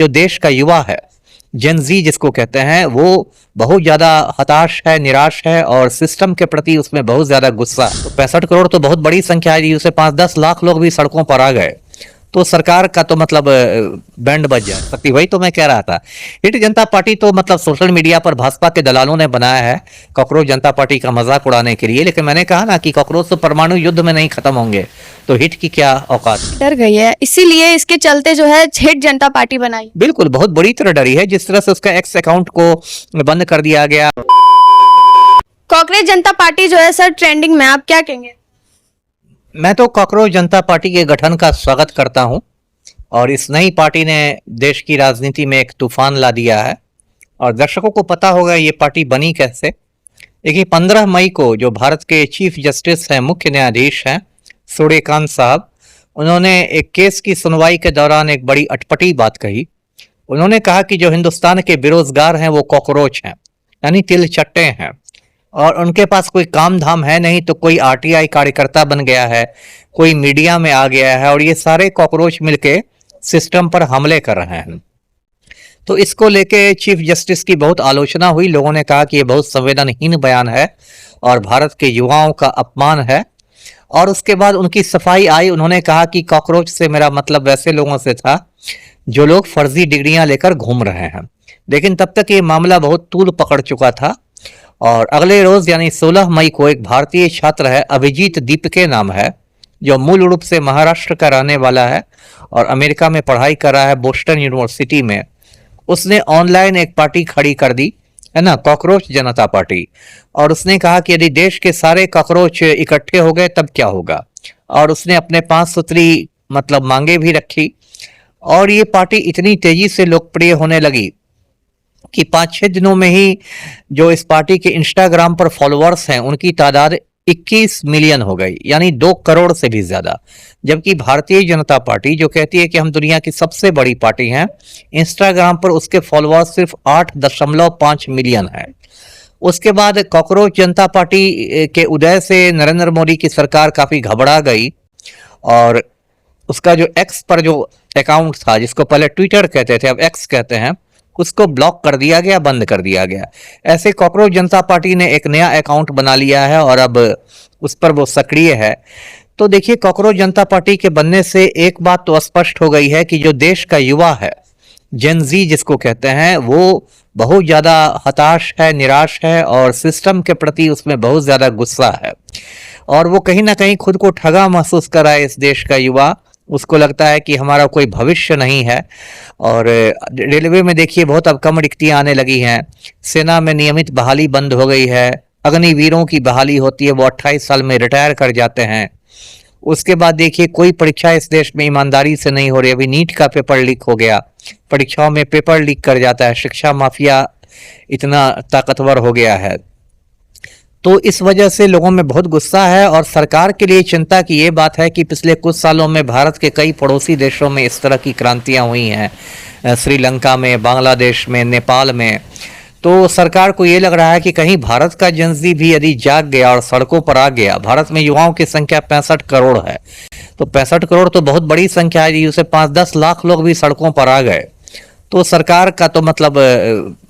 जो देश का युवा है, जेन जी जिसको कहते हैं, वो बहुत ज्यादा हताश है, निराश है और सिस्टम के प्रति उसमें बहुत ज्यादा गुस्सा। तो 65 करोड़ तो बहुत बड़ी संख्या है, जिससे 5-10 लाख लोग भी सड़कों पर आ गए तो सरकार का तो मतलब बैंड बज जा सकती। वही तो मैं कह रहा था, हिट जनता पार्टी तो मतलब सोशल मीडिया पर भाजपा के दलालों ने बनाया है कॉकरोच जनता पार्टी का मजाक उड़ाने के लिए। लेकिन मैंने कहा ना कि कॉकरोच तो परमाणु युद्ध में नहीं खत्म होंगे, तो हिट की क्या औकात। डर गई है, इसीलिए इसके चलते जो है हिट जनता पार्टी बनाई। बिल्कुल, बहुत बुरी तरह डरी है, जिस तरह से उसका एक्स अकाउंट को बंद कर दिया गया। कांग्रेस जनता पार्टी जो है सर ट्रेंडिंग में, आप क्या कहेंगे? मैं तो कॉकरोच जनता पार्टी के गठन का स्वागत करता हूं और इस नई पार्टी ने देश की राजनीति में एक तूफान ला दिया है। और दर्शकों को पता होगा ये पार्टी बनी कैसे। देखिए, 15 मई को जो भारत के चीफ जस्टिस हैं, मुख्य न्यायाधीश हैं सूर्यकांत साहब, उन्होंने एक केस की सुनवाई के दौरान एक बड़ी अटपटी बात कही। उन्होंने कहा कि जो हिंदुस्तान के बेरोजगार हैं वो कॉकरोच हैं, यानी तिल चट्टे हैं, और उनके पास कोई काम धाम है नहीं, तो कोई आरटीआई कार्यकर्ता बन गया है, कोई मीडिया में आ गया है, और ये सारे कॉकरोच मिलके सिस्टम पर हमले कर रहे हैं। तो इसको लेके चीफ जस्टिस की बहुत आलोचना हुई। लोगों ने कहा कि ये बहुत संवेदनहीन बयान है और भारत के युवाओं का अपमान है। और उसके बाद उनकी सफाई आई। उन्होंने कहा कि कॉकरोच से मेरा मतलब वैसे लोगों से था जो लोग फर्जी डिग्रियां लेकर घूम रहे हैं। लेकिन तब तक ये मामला बहुत तूल पकड़ चुका था और अगले रोज यानी 16 मई को एक भारतीय छात्र है, अभिजीत दीपके नाम है, जो मूल रूप से महाराष्ट्र का रहने वाला है और अमेरिका में पढ़ाई कर रहा है बोस्टन यूनिवर्सिटी में। उसने ऑनलाइन एक पार्टी खड़ी कर दी है ना, कॉकरोच जनता पार्टी। और उसने कहा कि यदि देश के सारे कॉकरोच इकट्ठे हो गए तब क्या होगा। और उसने अपने 5 सूत्री मतलब मांगे भी रखी। और ये पार्टी इतनी तेजी से लोकप्रिय होने लगी कि 5-6 दिनों में ही जो इस पार्टी के इंस्टाग्राम पर फॉलोअर्स हैं उनकी तादाद 21 मिलियन हो गई, यानी 2 करोड़ से भी ज्यादा। जबकि भारतीय जनता पार्टी जो कहती है कि हम दुनिया की सबसे बड़ी पार्टी हैं, इंस्टाग्राम पर उसके फॉलोअर्स सिर्फ 8.5 मिलियन है। उसके बाद कॉकरोच जनता पार्टी के उदय से नरेंद्र मोदी की सरकार काफी घबरा गई और उसका जो एक्स पर जो अकाउंट था, जिसको पहले ट्विटर कहते थे अब एक्स कहते हैं, उसको ब्लॉक कर दिया गया, बंद कर दिया गया। ऐसे कॉकरोच जनता पार्टी ने एक नया अकाउंट बना लिया है और अब उस पर वो सक्रिय है। तो देखिए, कॉकरोच जनता पार्टी के बनने से एक बात तो स्पष्ट हो गई है कि जो देश का युवा है, जेन जी जिसको कहते हैं, वो बहुत ज्यादा हताश है, निराश है और सिस्टम के प्रति उसमें बहुत ज्यादा गुस्सा है। और वो कहीं ना कहीं खुद को ठगा महसूस कर रहा है इस देश का युवा। उसको लगता है कि हमारा कोई भविष्य नहीं है। और रेलवे में देखिए बहुत अब कम रिक्तियां आने लगी हैं। सेना में नियमित बहाली बंद हो गई है। अग्निवीरों की बहाली होती है, वो 28 साल में रिटायर कर जाते हैं। उसके बाद देखिए कोई परीक्षा इस देश में ईमानदारी से नहीं हो रही। अभी नीट का पेपर लीक हो गया, परीक्षाओं में पेपर लीक कर जाता है। शिक्षा माफिया इतना ताकतवर हो गया है। तो इस वजह से लोगों में बहुत गुस्सा है और सरकार के लिए चिंता की ये बात है कि पिछले कुछ सालों में भारत के कई पड़ोसी देशों में इस तरह की क्रांतियां हुई हैं, श्रीलंका में, बांग्लादेश में, नेपाल में। तो सरकार को ये लग रहा है कि कहीं भारत का जनजी भी यदि जाग गया और सड़कों पर आ गया। भारत में युवाओं की संख्या 65 करोड़ है, तो 65 करोड़ तो बहुत बड़ी संख्या है, जिससे 5-10 लाख लोग भी सड़कों पर आ गए तो सरकार का तो मतलब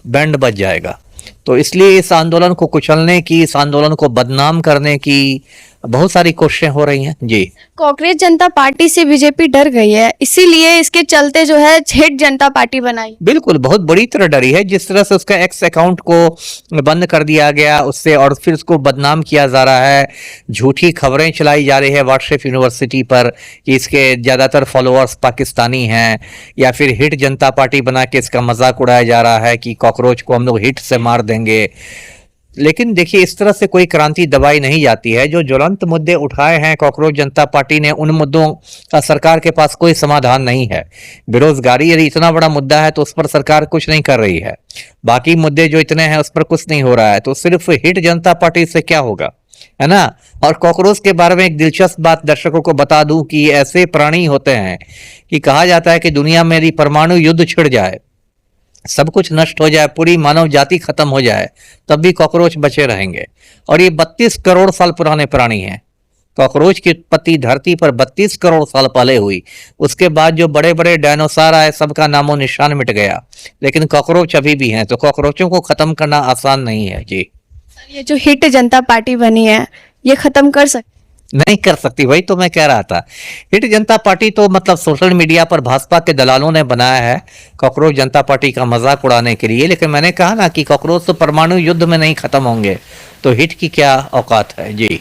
बैंड बज जाएगा। तो इसलिए इस आंदोलन को कुचलने की, इस आंदोलन को बदनाम करने की बहुत सारी कोशिशें हो रही हैं। जी, कांग्रेस जनता पार्टी से बीजेपी डर गई है, इसीलिए इसके चलते जो है हिट जनता पार्टी बनाई। बिल्कुल, बहुत बुरी तरह डरी है। जिस तरह से उसका एक्स अकाउंट को बंद कर दिया गया उससे, और फिर उसको बदनाम किया जा रहा है, झूठी खबरें चलाई जा रही है व्हाट्सएप यूनिवर्सिटी पर कि इसके ज्यादातर फॉलोअर्स पाकिस्तानी हैं, या फिर हिट जनता पार्टी बना के इसका मजाक उड़ाया जा रहा है कि कॉकरोच को हम लोग हिट से मार देंगे। लेकिन देखिए, इस तरह से कोई क्रांति दबाई नहीं जाती है। जो ज्वलंत मुद्दे उठाए हैं कॉकरोच जनता पार्टी ने, उन मुद्दों का सरकार के पास कोई समाधान नहीं है। बेरोजगारी यदि इतना बड़ा मुद्दा है तो उस पर सरकार कुछ नहीं कर रही है। बाकी मुद्दे जो इतने हैं उस पर कुछ नहीं हो रहा है। तो सिर्फ हिट जनता पार्टी से क्या होगा, है ना। और कॉकरोच के बारे में एक दिलचस्प बात दर्शकों को बता दूं कि ऐसे प्राणी होते हैं कि कहा जाता है कि दुनिया में यदि परमाणु युद्ध छिड़ जाए, सब कुछ नष्ट हो जाए, पूरी मानव जाति खत्म हो जाए, तब भी कॉकरोच बचे रहेंगे। और ये 32 करोड़ साल पुराने प्राणी हैं। कॉकरोच की उत्पत्ति धरती पर 32 करोड़ साल पहले हुई। उसके बाद जो बड़े बड़े डायनासोर आए, सबका नामो निशान मिट गया, लेकिन कॉकरोच अभी भी हैं। तो कॉकरोचों को खत्म करना आसान नहीं है जी। ये जो हिट जनता पार्टी बनी है, ये खत्म कर सकते? नहीं कर सकती, वही तो मैं कह रहा था। हिट जनता पार्टी तो मतलब सोशल मीडिया पर भाजपा के दलालों ने बनाया है कॉकरोच जनता पार्टी का मजाक उड़ाने के लिए, लेकिन मैंने कहा ना कि कॉकरोच तो परमाणु युद्ध में नहीं खत्म होंगे, तो हिट की क्या औकात है जी।